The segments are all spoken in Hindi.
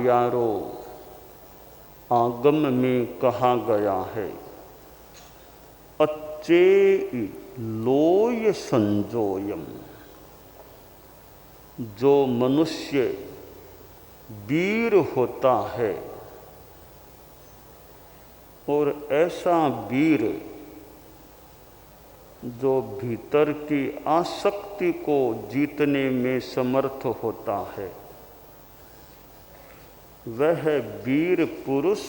यारो आगम में कहा गया है, अच्छे लोय संजोयम। जो मनुष्य वीर होता है और ऐसा वीर जो भीतर की आसक्ति को जीतने में समर्थ होता है, वह वीर पुरुष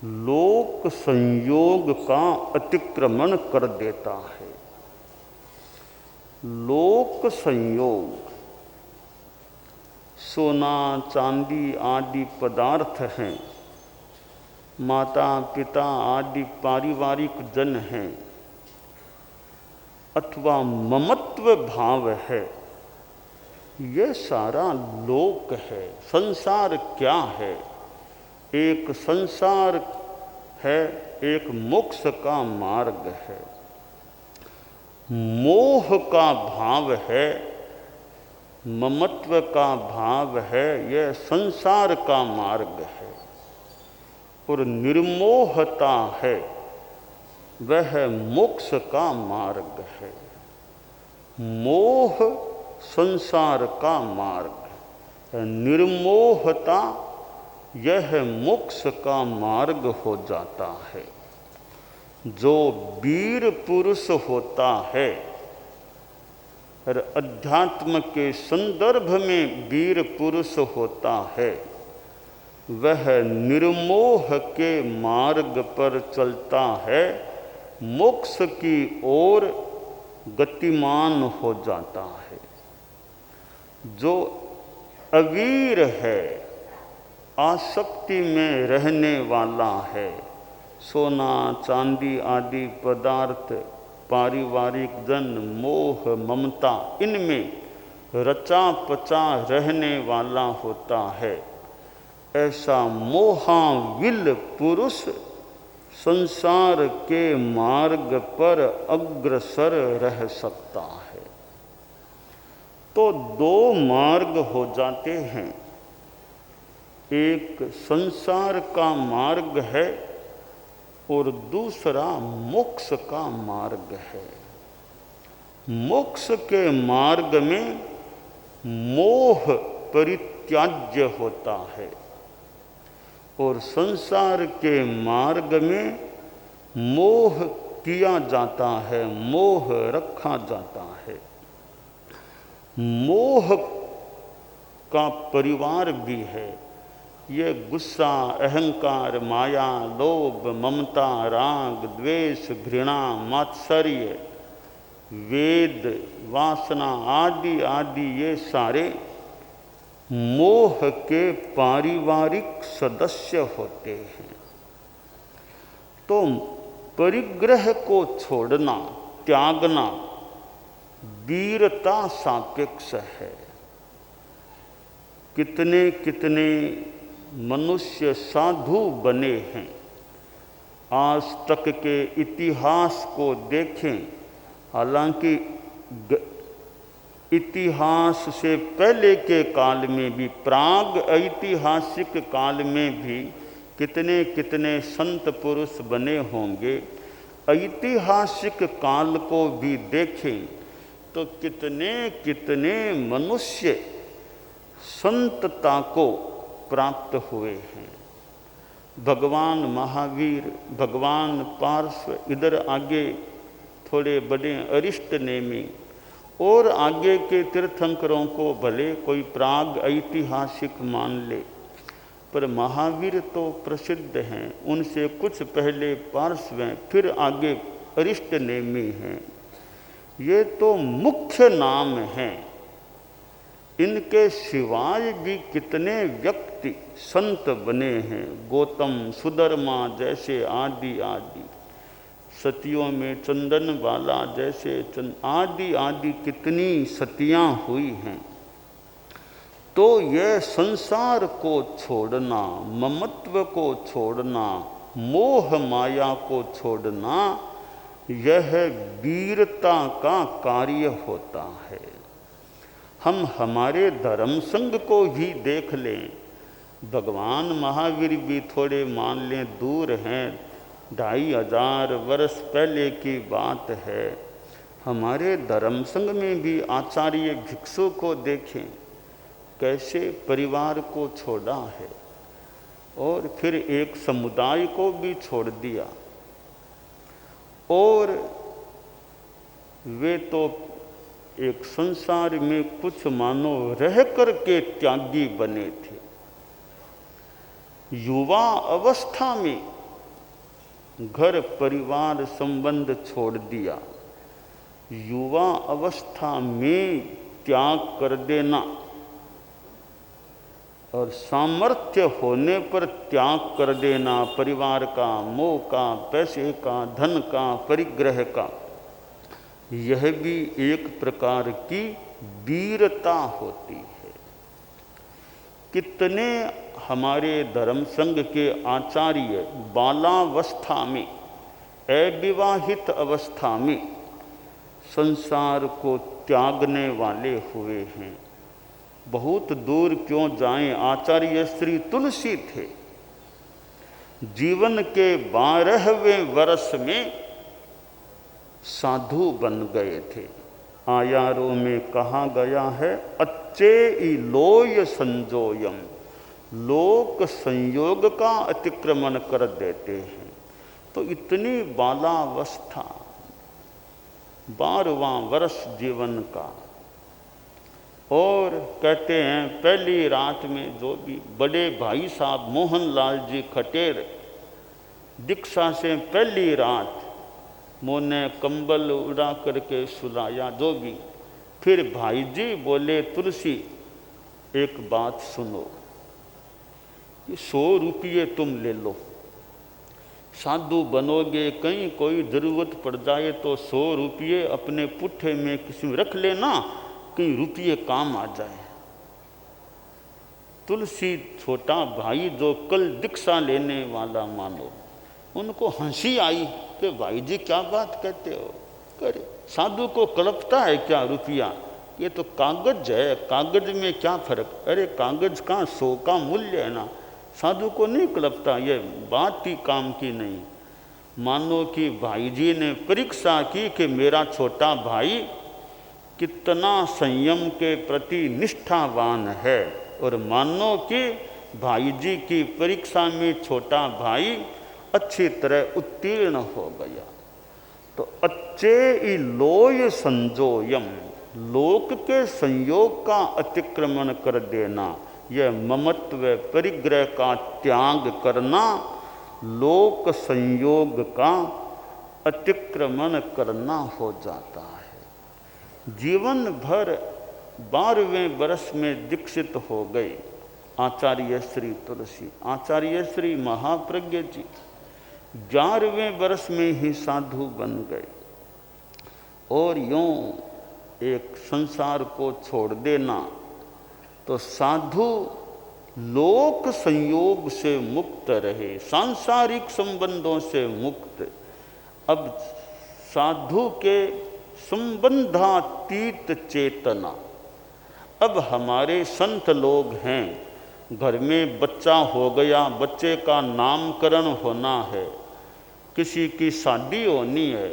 लोक संयोग का अतिक्रमण कर देता है। लोक संयोग सोना चांदी आदि पदार्थ हैं, माता पिता आदि पारिवारिक जन हैं, अथवा ममत्व भाव है, ये सारा लोक है। संसार क्या है? एक संसार है, एक मोक्ष का मार्ग है। मोह का भाव है, ममत्व का भाव है, यह संसार का मार्ग है। और निर्मोहता है, वह मोक्ष का मार्ग है। मोह संसार का मार्ग, निर्मोहता यह मोक्ष का मार्ग हो जाता है। जो वीर पुरुष होता है और अध्यात्म के संदर्भ में वीर पुरुष होता है, वह निर्मोह के मार्ग पर चलता है, मोक्ष की ओर गतिमान हो जाता है। जो अवीर है, आसक्ति में रहने वाला है, सोना चांदी आदि पदार्थ, पारिवारिक जन, मोह ममता, इनमें रचा पचा रहने वाला होता है, ऐसा मोहाविल पुरुष संसार के मार्ग पर अग्रसर रह सकता है। तो दो मार्ग हो जाते हैं, एक संसार का मार्ग है और दूसरा मोक्ष का मार्ग है। मोक्ष के मार्ग में मोह परित्याज्य होता है और संसार के मार्ग में मोह किया जाता है, मोह रखा जाता है। मोह का परिवार भी है। ये गुस्सा, अहंकार, माया, लोभ, ममता, राग, द्वेष, घृणा, मात्सर्य, वेद, वासना आदि आदि, ये सारे मोह के पारिवारिक सदस्य होते हैं। तो परिग्रह को छोड़ना, त्यागना वीरता सापेक्ष है। कितने कितने मनुष्य साधु बने हैं। आज तक के इतिहास को देखें, हालांकि इतिहास से पहले के काल में भी, प्राग ऐतिहासिक काल में भी कितने कितने संत पुरुष बने होंगे। ऐतिहासिक काल को भी देखें तो कितने कितने मनुष्य संतता को प्राप्त हुए हैं। भगवान महावीर, भगवान पार्श्व, इधर आगे थोड़े बड़े अरिष्ट नेमी और आगे के तीर्थंकरों को भले कोई प्राग ऐतिहासिक मान ले, पर महावीर तो प्रसिद्ध हैं। उनसे कुछ पहले पार्श्व हैं, फिर आगे अरिष्ट नेमी हैं। ये तो मुख्य नाम हैं। इनके सिवाय भी कितने व्यक्ति संत बने हैं। गौतम, सुधर्मा जैसे आदि आदि, सतियों में चंदन वाला जैसे आदि आदि कितनी सतियां हुई हैं। तो यह संसार को छोड़ना, ममत्व को छोड़ना, मोह माया को छोड़ना, यह वीरता का कार्य होता है। हम हमारे धर्म संग को ही देख लें। भगवान महावीर भी थोड़े मान लें दूर हैं, 2500 वर्ष पहले की बात है। हमारे धर्म संग में भी आचार्य भिक्षु को देखें कैसे परिवार को छोड़ा है और फिर एक समुदाय को भी छोड़ दिया, और वे तो एक संसार में कुछ मानो रह करके त्यागी बने थे। युवा अवस्था में घर परिवार संबंध छोड़ दिया। युवा अवस्था में त्याग कर देना और सामर्थ्य होने पर त्याग कर देना, परिवार का, मोह का, पैसे का, धन का, परिग्रह का, यह भी एक प्रकार की वीरता होती है। कितने हमारे धर्म संघ के आचार्य बालावस्था में, अविवाहित अवस्था में संसार को त्यागने वाले हुए हैं। बहुत दूर क्यों जाएं, आचार्य श्री तुलसी थे, जीवन के 12वें वर्ष में साधु बन गए थे। आयारों में कहा गया है, अच्छे ई लोय संजोयम, लोक संयोग का अतिक्रमण कर देते हैं। तो इतनी बालावस्था, 12वां वर्ष जीवन का, और कहते हैं पहली रात में जो भी बड़े भाई साहब मोहनलाल जी खटेर दीक्षा से पहली रात मोने कंबल उड़ा करके सुलाया जो भी, फिर भाई जी बोले तुलसी एक बात सुनो, ये 100 रुपये तुम ले लो, साधु बनोगे, कहीं कोई ज़रूरत पड़ जाए तो 100 रुपये अपने पुट्ठे में किसी में रख लेना, कहीं रुपये काम आ जाए। तुलसी छोटा भाई जो कल दीक्षा लेने वाला मानो, उनको हंसी आई कि भाई जी क्या बात कहते हो, करे साधु को कल्पता है क्या रुपया, ये तो कागज है, कागज में क्या फर्क। अरे कागज का 100 का मूल्य है ना, साधु को नहीं कल्पता, ये बात ही काम की नहीं। मानो कि भाई जी ने परीक्षा की कि मेरा छोटा भाई कितना संयम के प्रति निष्ठावान है, और मानो कि भाई जी की परीक्षा में छोटा भाई अच्छी तरह उत्तीर्ण हो गया। तो अच्छे ई लोय संजोयम, लोक के संयोग का अतिक्रमण कर देना, यह ममत्व परिग्रह का त्याग करना, लोक संयोग का अतिक्रमण करना हो जाता है। जीवन भर 12वें वर्ष में दीक्षित हो गए आचार्य श्री तुलसी। आचार्य श्री महाप्रज्ञ जी 11वें वर्ष में ही साधु बन गए, और यूं एक संसार को छोड़ देना, तो साधु लोक संयोग से मुक्त रहे, सांसारिक संबंधों से मुक्त। अब साधु के संबंधातीत चेतना। अब हमारे संत लोग हैं, घर में बच्चा हो गया, बच्चे का नामकरण होना है, किसी की शादी होनी है,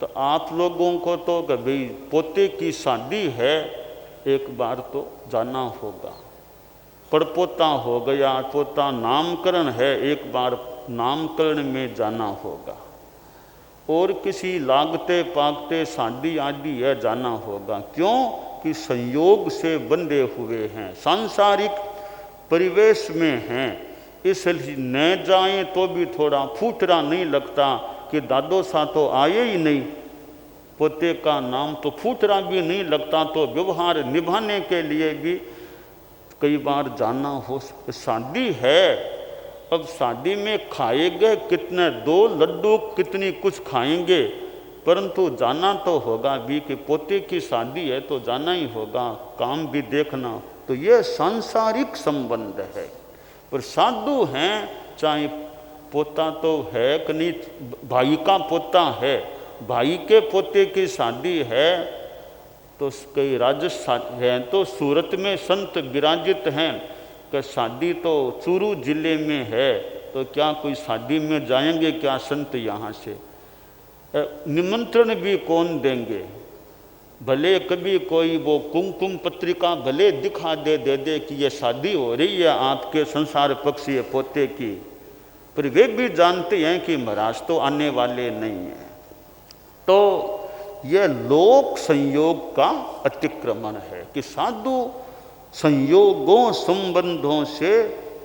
तो आप लोगों को तो कभी पोते की शादी है, एक बार तो जाना होगा। पड़पोता हो गया, पोता नामकरण है, एक बार नामकरण में जाना होगा। और किसी लागते पागते शादी आदि है, जाना होगा। क्यों कि संयोग से बंधे हुए हैं, सांसारिक परिवेश में हैं, इसलिए न जाएं तो भी थोड़ा फूटरा नहीं लगता कि दादो सा तो आए ही नहीं, पोते का नाम तो फूटरा भी नहीं लगता, तो व्यवहार निभाने के लिए भी कई बार जाना हो। शादी है, अब शादी में खाएंगे कितने, 2 लड्डू कितनी कुछ खाएंगे, परंतु जाना तो होगा भी कि पोते की शादी है तो जाना ही होगा, काम भी देखना। तो यह सांसारिक संबंध है। पर साधु हैं, चाहे पोता तो है कि नहीं, भाई का पोता है, भाई के पोते की शादी है, तो कई राजस्थान हैं तो सूरत में संत विराजित हैं कि शादी तो चूरू जिले में है, तो क्या कोई शादी में जाएंगे क्या संत यहाँ से? निमंत्रण भी कौन देंगे? भले कभी कोई वो कुमकुम पत्रिका भले दिखा दे कि ये शादी हो रही है आपके संसार पक्ष ये पोते की, पर वे भी जानते हैं कि महाराज तो आने वाले नहीं हैं। तो यह लोक संयोग का अतिक्रमण है कि साधु संयोगों संबंधों से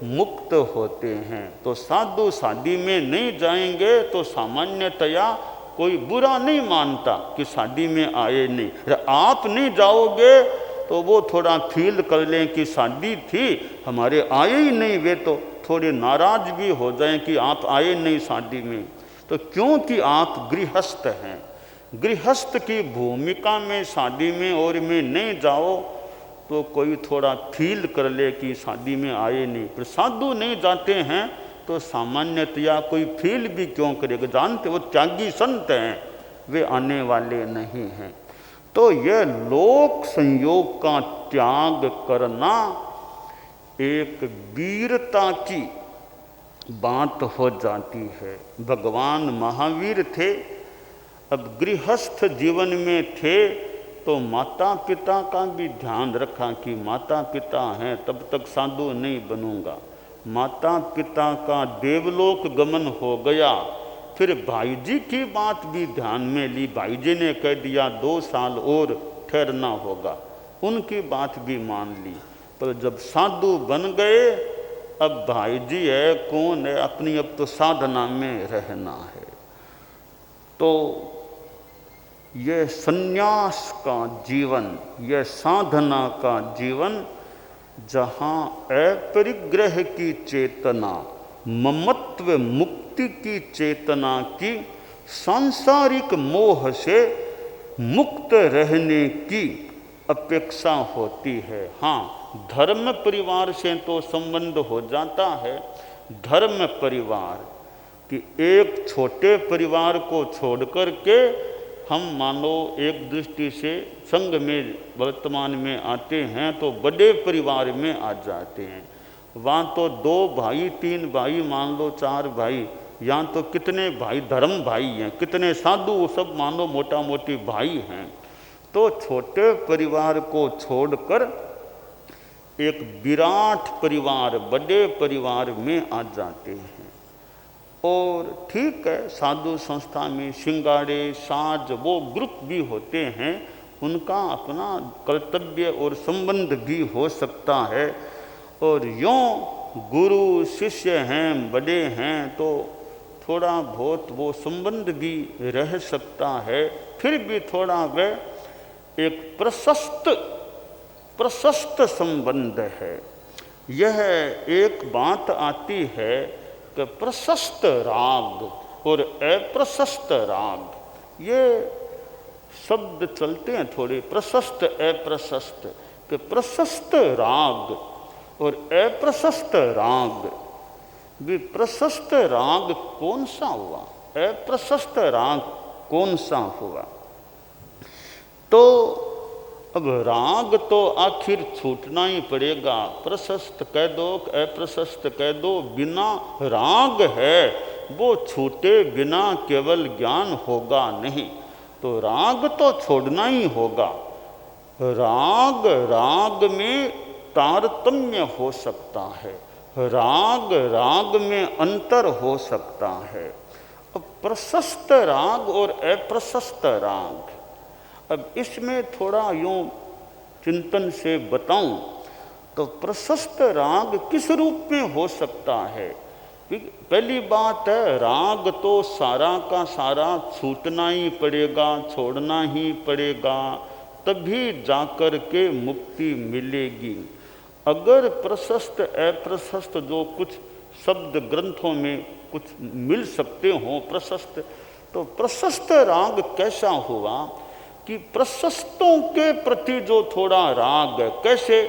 मुक्त होते हैं। तो साधु शादी में नहीं जाएंगे तो सामान्यतया कोई बुरा नहीं मानता कि शादी में आए नहीं। आप नहीं जाओगे तो वो थोड़ा फील कर लें कि शादी थी हमारे आए ही नहीं, वे तो थोड़े नाराज भी हो जाएं कि आप आए नहीं शादी में। तो क्योंकि आप गृहस्थ हैं, गृहस्थ की भूमिका में शादी में और में नहीं जाओ तो कोई थोड़ा फील कर ले कि शादी में आए नहीं। पर साधु नहीं जाते हैं तो सामान्यतया कोई फील भी क्यों करेगा, जानते वो त्यागी संत हैं, वे आने वाले नहीं हैं। तो यह लोक संयोग का त्याग करना एक वीरता की बात हो जाती है। भगवान महावीर थे, अब गृहस्थ जीवन में थे तो माता पिता का भी ध्यान रखा कि माता पिता हैं तब तक साधु नहीं बनूंगा। माता पिता का देवलोक गमन हो गया, फिर भाई जी की बात भी ध्यान में ली। भाई जी ने कह दिया 2 साल और ठहरना होगा, उनकी बात भी मान ली। पर जब साधु बन गए, अब भाई जी है कौन है, अपनी अब तो साधना में रहना है। तो यह संन्यास का जीवन, यह साधना का जीवन, जहाँ अपरिग्रह की चेतना, ममत्व मुक्ति की चेतना की, सांसारिक मोह से मुक्त रहने की अपेक्षा होती है। हाँ, धर्म परिवार से तो संबंध हो जाता है। धर्म परिवार कि एक छोटे परिवार को छोड़ कर के हम मानो एक दृष्टि से संघ में वर्तमान में आते हैं तो बड़े परिवार में आ जाते हैं। वहाँ तो 2 भाई 3 भाई मान लो 4 भाई, यहाँ तो कितने भाई धर्म भाई हैं, कितने साधु सब मानो मोटा मोटी भाई हैं। तो छोटे परिवार को छोड़कर एक विराट परिवार, बड़े परिवार में आ जाते हैं। और ठीक है, साधु संस्था में सिंगाड़े साज वो ग्रुप भी होते हैं, उनका अपना कर्तव्य और संबंध भी हो सकता है। और यूँ गुरु शिष्य हैं, बड़े हैं, तो थोड़ा बहुत वो संबंध भी रह सकता है। फिर भी थोड़ा वह एक प्रशस्त संबंध है। यह एक बात आती है कि प्रशस्त राग और अप्रशस्त राग, ये शब्द चलते हैं थोड़े, प्रशस्त अप्रशस्त, कि प्रशस्त राग और अप्रशस्त राग। भी प्रशस्त राग कौन सा हुआ, अप्रशस्त राग कौन सा हुआ? तो अब राग तो आखिर छूटना ही पड़ेगा। प्रशस्त कह दो, अप्रशस्त कह दो, बिना राग है वो छूटे बिना केवल ज्ञान होगा नहीं। तो राग तो छोड़ना ही होगा। राग में तारतम्य हो सकता है, राग में अंतर हो सकता है। अब प्रशस्त राग और अप्रशस्त राग, अब इसमें थोड़ा यूँ चिंतन से बताऊं तो प्रशस्त राग किस रूप में हो सकता है? पहली बात है, राग तो सारा का सारा छूटना ही पड़ेगा, छोड़ना ही पड़ेगा, तभी जाकर के मुक्ति मिलेगी। अगर प्रशस्त अप्रशस्त जो कुछ शब्द ग्रंथों में कुछ मिल सकते हों प्रशस्त, तो प्रशस्त राग कैसा हुआ कि प्रशस्तों के प्रति जो थोड़ा राग है, कैसे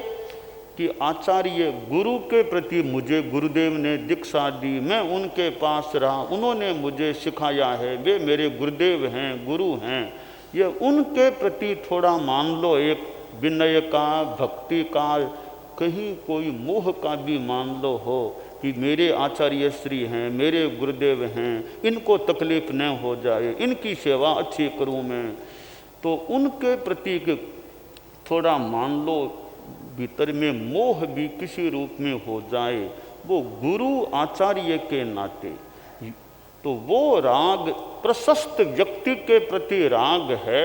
कि आचार्य गुरु के प्रति मुझे गुरुदेव ने दीक्षा दी, मैं उनके पास रहा, उन्होंने मुझे सिखाया है, वे मेरे गुरुदेव हैं, गुरु हैं, ये उनके प्रति थोड़ा मान लो एक विनय का, भक्ति का, कहीं कोई मोह का भी मान लो हो कि मेरे आचार्य श्री हैं, मेरे गुरुदेव हैं, इनको तकलीफ न हो जाए, इनकी सेवा अच्छी करूं मैं, तो उनके प्रति थोड़ा मान लो भीतर में मोह भी किसी रूप में हो जाए, वो गुरु आचार्य के नाते, तो वो राग प्रशस्त व्यक्ति के प्रति राग है,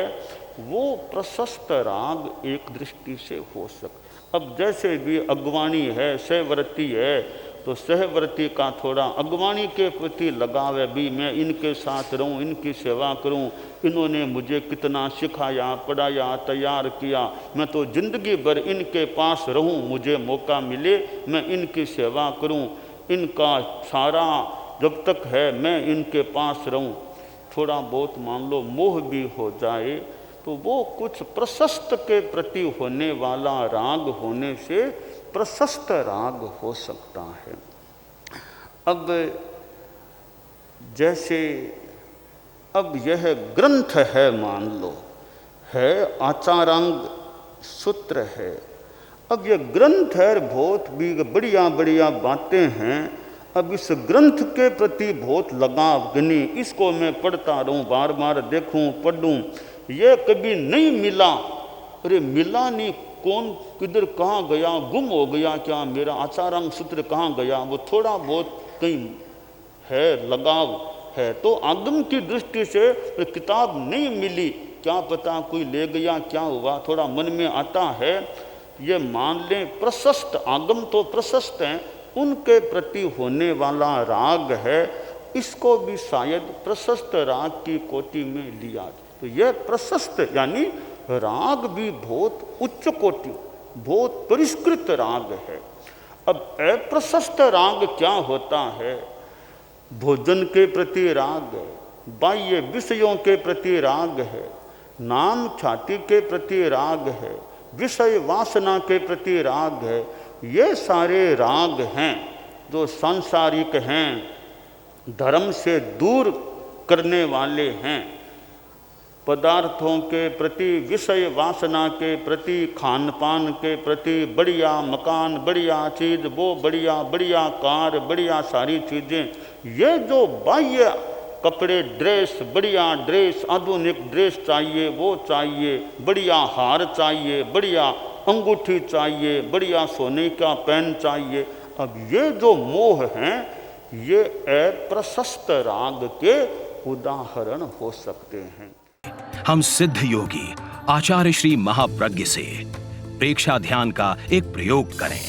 वो प्रशस्त राग एक दृष्टि से हो सकता। अब जैसे भी अगवानी है, सहव्रती है, तो सहव्रती का थोड़ा अगवानी के प्रति लगाव है, भी मैं इनके साथ रहूं, इनकी सेवा करूं, इन्होंने मुझे कितना सिखाया, पढ़ाया, तैयार किया, मैं तो जिंदगी भर इनके पास रहूं, मुझे मौका मिले मैं इनकी सेवा करूं, इनका सारा जब तक है मैं इनके पास रहूं। थोड़ा बहुत मान लो मोह भी हो जाए तो वो कुछ प्रशस्त के प्रति होने वाला राग होने से प्रशस्त राग हो सकता है। अब जैसे अब यह ग्रंथ है, मान लो है, आचारांग सूत्र है, अब यह ग्रंथ है, बहुत भी बढ़िया बढ़िया बातें हैं, अब इस ग्रंथ के प्रति बहुत लगाव गनी, इसको मैं पढ़ता रहूं, बार बार देखूं, पढ़ूं, ये कभी नहीं मिला, अरे मिला नहीं, कौन किधर कहाँ गया, गुम हो गया क्या, मेरा आचारांग सूत्र कहाँ गया, वो थोड़ा बहुत कहीं है, लगाव है, तो आगम की दृष्टि से किताब नहीं मिली, क्या पता कोई ले गया, क्या हुआ, थोड़ा मन में आता है, ये मान लें प्रशस्त, आगम तो प्रशस्त हैं, उनके प्रति होने वाला राग है, इसको भी शायद प्रशस्त राग की कोटि में लिया। तो यह प्रशस्त यानी राग भी बहुत उच्च कोटि, बहुत परिष्कृत राग है। अब अप्रशस्त राग क्या होता है, भोजन के प्रति राग है, बाह्य विषयों के प्रति राग है, नाम ख्याति के प्रति राग है, विषय वासना के प्रति राग है, ये सारे राग हैं जो सांसारिक हैं, धर्म से दूर करने वाले हैं, पदार्थों के प्रति, विषय वासना के प्रति, खान पान के प्रति, बढ़िया मकान, बढ़िया चीज़, वो बढ़िया बढ़िया कार, बढ़िया सारी चीज़ें, ये जो बाह्य कपड़े, ड्रेस, बढ़िया ड्रेस, आधुनिक ड्रेस चाहिए, वो चाहिए, बढ़िया हार चाहिए, बढ़िया अंगूठी चाहिए, बढ़िया सोने का पेन चाहिए, अब ये जो मोह हैं ये अप्रशस्त राग के उदाहरण हो सकते हैं। हम सिद्ध योगी आचार्य श्री महाप्रज्ञ से प्रेक्षा ध्यान का एक प्रयोग करें।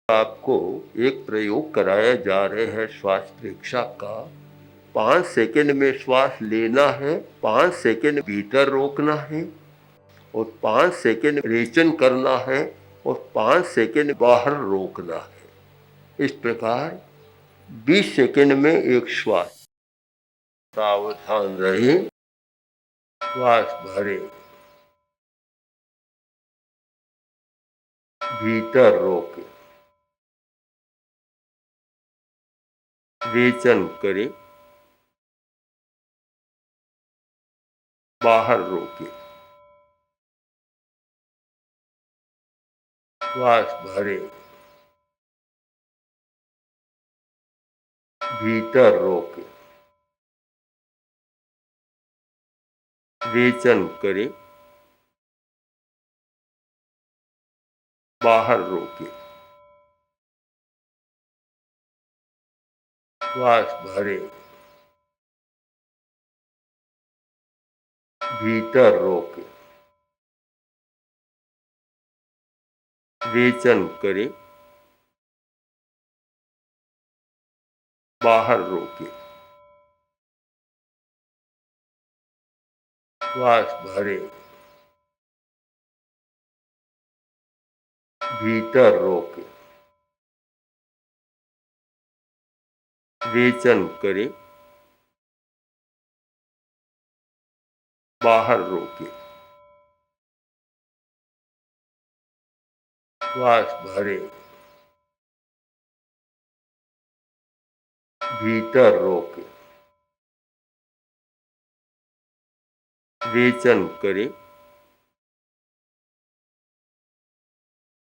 आपको एक प्रयोग कराया जा रहे हैं श्वास प्रेक्षा का। 5 सेकंड में श्वास लेना है, 5 सेकंड भीतर रोकना है और 5 सेकंड रेचन करना है और 5 सेकंड बाहर रोकना है। इस प्रकार 20 सेकंड में एक श्वास। सावधान रहे, श्वास भरे, भीतर रोके, रेचन करे, बाहर रोके, श्वास भरे, भीतर रोके, रेचन करे, बाहर रोके, श्वास भरे, भीतर रोके, रेचन करे, बाहर रोके, श्वास भरे, भीतर रोके, रेचन करे, बाहर रोके, श्वास भरे, भीतर रोके, रेचन करें,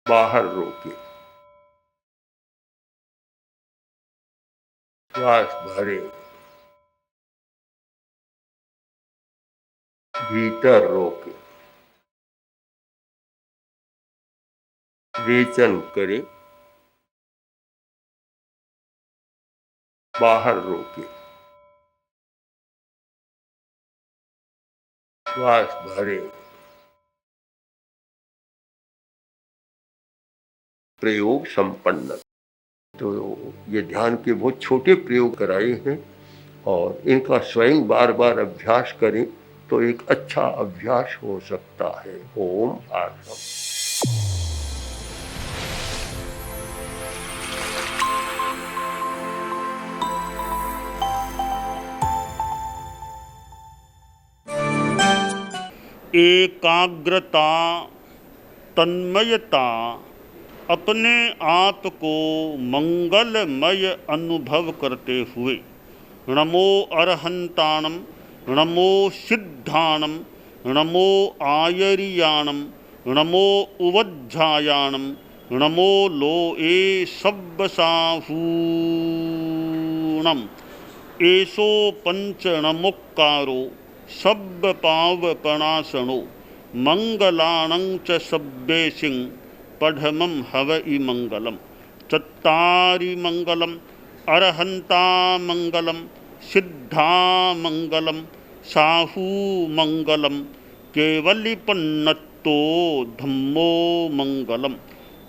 बाहर रोके, श्वास भरे, भीतर रोके, रेचन करें, बाहर रोके, श्वास भरे। प्रयोग संपन्न। तो ये ध्यान के बहुत छोटे प्रयोग कराए हैं और इनका स्वयं बार बार अभ्यास करें तो एक अच्छा अभ्यास हो सकता है। ओम आसम। एकाग्रता, तन्मयता, अपने आप को मंगलमय अनुभव करते हुए नमो अरहंताणम, नमो सिद्धाणम, नमो आयरियाणम, नमो उवज्झायाणम, नमो लोए सब्बसाहूणम, एसो पंचनमोक्कारो सब्ब पावपणासनो मंगलाणं च सब्बेसिं पढ़मं हवइ मंगलम। चत्तारि मंगलम, अरहंता मंगलम, सिद्धा मंगलम, साहू मंगलम, केवलिपन्नत्तो धम्मो मंगलम।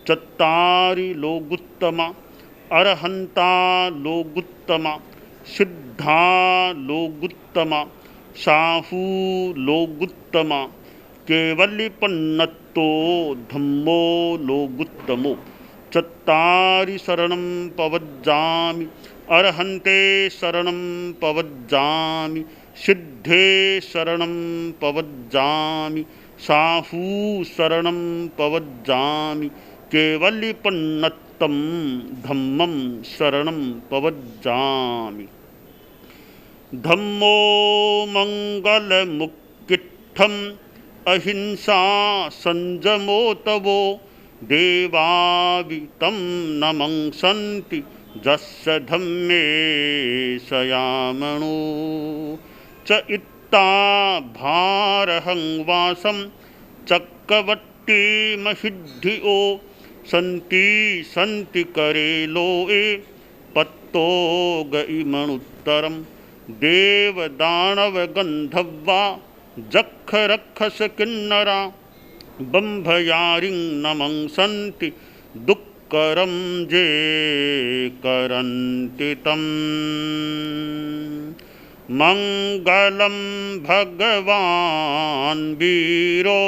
चत्तारि लोगुत्तमा, अरहंता लोगुत्तमा, सिद्धा लोगुत्तमा, साहू लोगुत्तमा, केवलिपन्नत्तो धम्मो लोगुत्तमो। चत्तारि शरणं पवज्जामि, अरहन्ते शरणं पवज्जामि, सिद्धे शरणं पवज्जामि, साहू शरणं पवज्जामि, केवलिपन्नत्तं धम्मं शरणं पवज्जामि। धम्मो मंगलमुक्किट्ठम् अहिंसा संजमो तवो देवावितं नमंसन्ति जस्य धम्मे सयामणो। च इत्ता भारहं वासं चक्रवट्टिमहिद्धियो सन्ति सन्ति करे लोए पत्तो गइमणुत्तरम्। देवदानव गंधर्वा जख रक्षस किन्नरा बंभयारिं नमंसन्ति दुक्करं जे करन्ति तम्। मंगलं भगवान् वीरो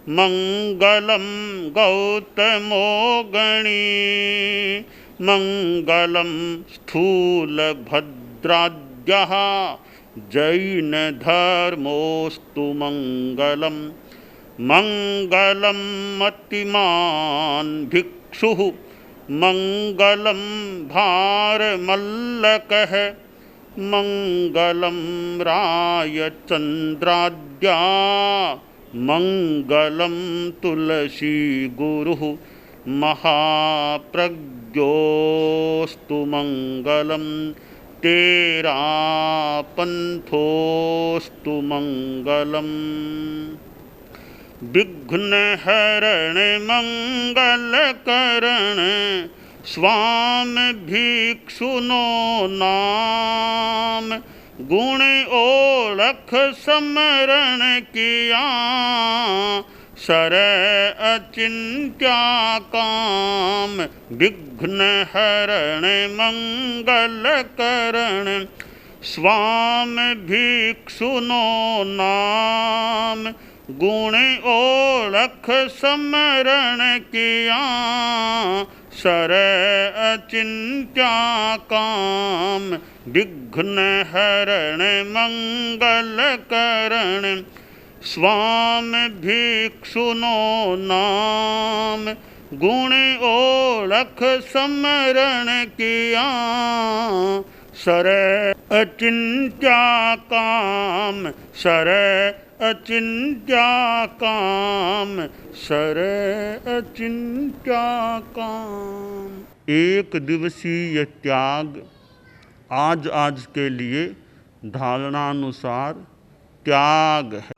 मंगलं गौतमो गणी मंगलं स्थूलभद्राद्यः जैनधर्मोऽस्तु मंगलम्। मंगलं मतिमान् भिक्षुः मंगलं भारमल्लकः मंगलं रायचन्द्राद्या मंगलं तुलसी गुरुः महाप्रज्ञोऽस्तु मंगलम्। तेरा पंथोऽस्तु मंगलम्। विघ्नहरण मंगलकरण स्वामी भिक्षुनो नाम गुण ओळख समरण किया सर अचिंत्या काम। विघ्नहरण मंगलकरण स्वामी भिक्षुनो नाम गुण ओळख समरण किया सर अचिंत्या काम। विघ्नहरण मंगलकरण स्वामी भिक्षुनो नाम गुण ओळख समरण किया सर अचिंत्या काम। सर अचिंत्या काम, सर अचिंत्या काम। एक दिवसीय त्याग आज के लिए धारणानुसार त्याग है।